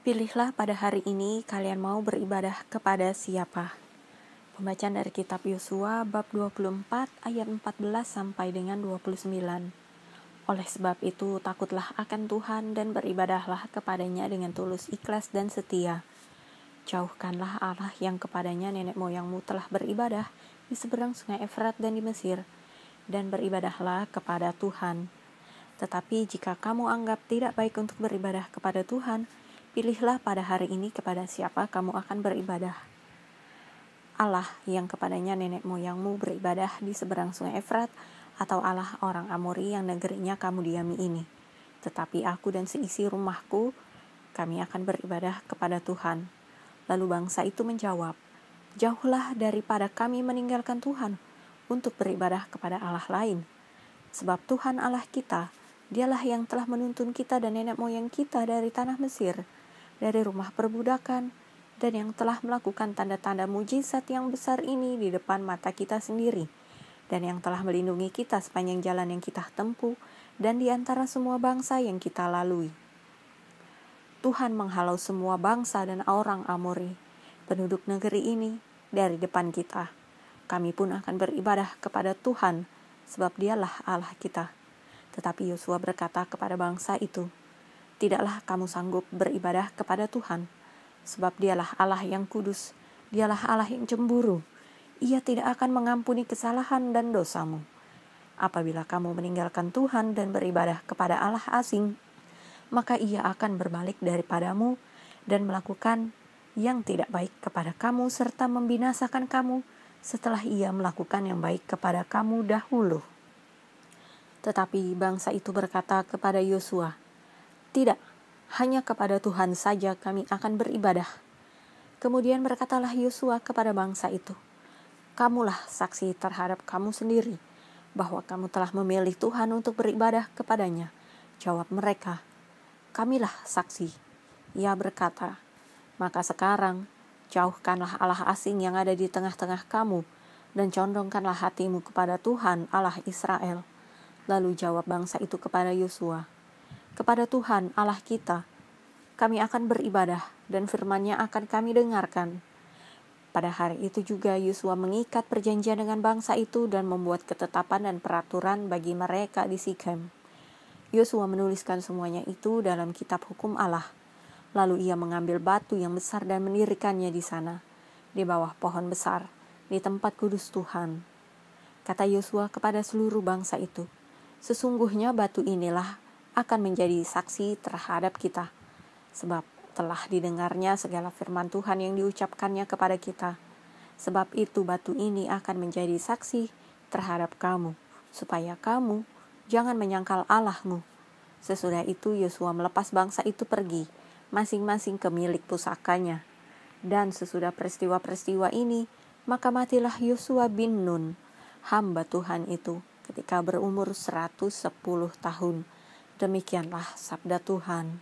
Pilihlah pada hari ini kalian mau beribadah kepada siapa. Pembacaan dari kitab Yosua bab 24 ayat 14 sampai dengan 29. Oleh sebab itu takutlah akan Tuhan dan beribadahlah kepadanya dengan tulus ikhlas dan setia. Jauhkanlah Allah yang kepadanya nenek moyangmu telah beribadah di seberang sungai Efrat dan di Mesir, dan beribadahlah kepada Tuhan. Tetapi jika kamu anggap tidak baik untuk beribadah kepada Tuhan, pilihlah pada hari ini kepada siapa kamu akan beribadah. Allah yang kepadanya nenek moyangmu beribadah di seberang sungai Efrat, atau Allah orang Amori yang negerinya kamu diami ini. Tetapi aku dan seisi rumahku, kami akan beribadah kepada Tuhan. Lalu bangsa itu menjawab, jauhlah daripada kami meninggalkan Tuhan untuk beribadah kepada Allah lain. Sebab Tuhan Allah kita, Dialah yang telah menuntun kita dan nenek moyang kita dari tanah Mesir, dari rumah perbudakan, dan yang telah melakukan tanda-tanda mujizat yang besar ini di depan mata kita sendiri, dan yang telah melindungi kita sepanjang jalan yang kita tempuh, dan di antara semua bangsa yang kita lalui. Tuhan menghalau semua bangsa dan orang Amori, penduduk negeri ini, dari depan kita. Kami pun akan beribadah kepada Tuhan, sebab Dialah Allah kita. Tetapi Yosua berkata kepada bangsa itu, tidaklah kamu sanggup beribadah kepada Tuhan, sebab Dialah Allah yang kudus, Dialah Allah yang cemburu. Ia tidak akan mengampuni kesalahan dan dosamu. Apabila kamu meninggalkan Tuhan dan beribadah kepada Allah asing, maka Ia akan berbalik daripadamu dan melakukan yang tidak baik kepada kamu serta membinasakan kamu setelah Ia melakukan yang baik kepada kamu dahulu. Tetapi bangsa itu berkata kepada Yosua, tidak, hanya kepada Tuhan saja kami akan beribadah. Kemudian berkatalah Yosua kepada bangsa itu, kamulah saksi terhadap kamu sendiri, bahwa kamu telah memilih Tuhan untuk beribadah kepadanya. Jawab mereka, kamilah saksi. Ia berkata, maka sekarang jauhkanlah Allah asing yang ada di tengah-tengah kamu, dan condongkanlah hatimu kepada Tuhan Allah Israel. Lalu jawab bangsa itu kepada Yosua, kepada Tuhan Allah kita, kami akan beribadah dan firman-Nya akan kami dengarkan. Pada hari itu juga Yosua mengikat perjanjian dengan bangsa itu dan membuat ketetapan dan peraturan bagi mereka di Sikem. Yosua menuliskan semuanya itu dalam kitab hukum Allah. Lalu ia mengambil batu yang besar dan mendirikannya di sana, di bawah pohon besar, di tempat kudus Tuhan. Kata Yosua kepada seluruh bangsa itu, sesungguhnya batu inilah akan menjadi saksi terhadap kita, sebab telah didengarnya segala firman Tuhan yang diucapkannya kepada kita. Sebab itu batu ini akan menjadi saksi terhadap kamu, supaya kamu jangan menyangkal Allahmu. Sesudah itu Yosua melepas bangsa itu pergi, masing-masing ke milik pusakanya. Dan sesudah peristiwa-peristiwa ini, maka matilah Yosua bin Nun, hamba Tuhan itu, ketika berumur 110 tahun. Demikianlah sabda Tuhan.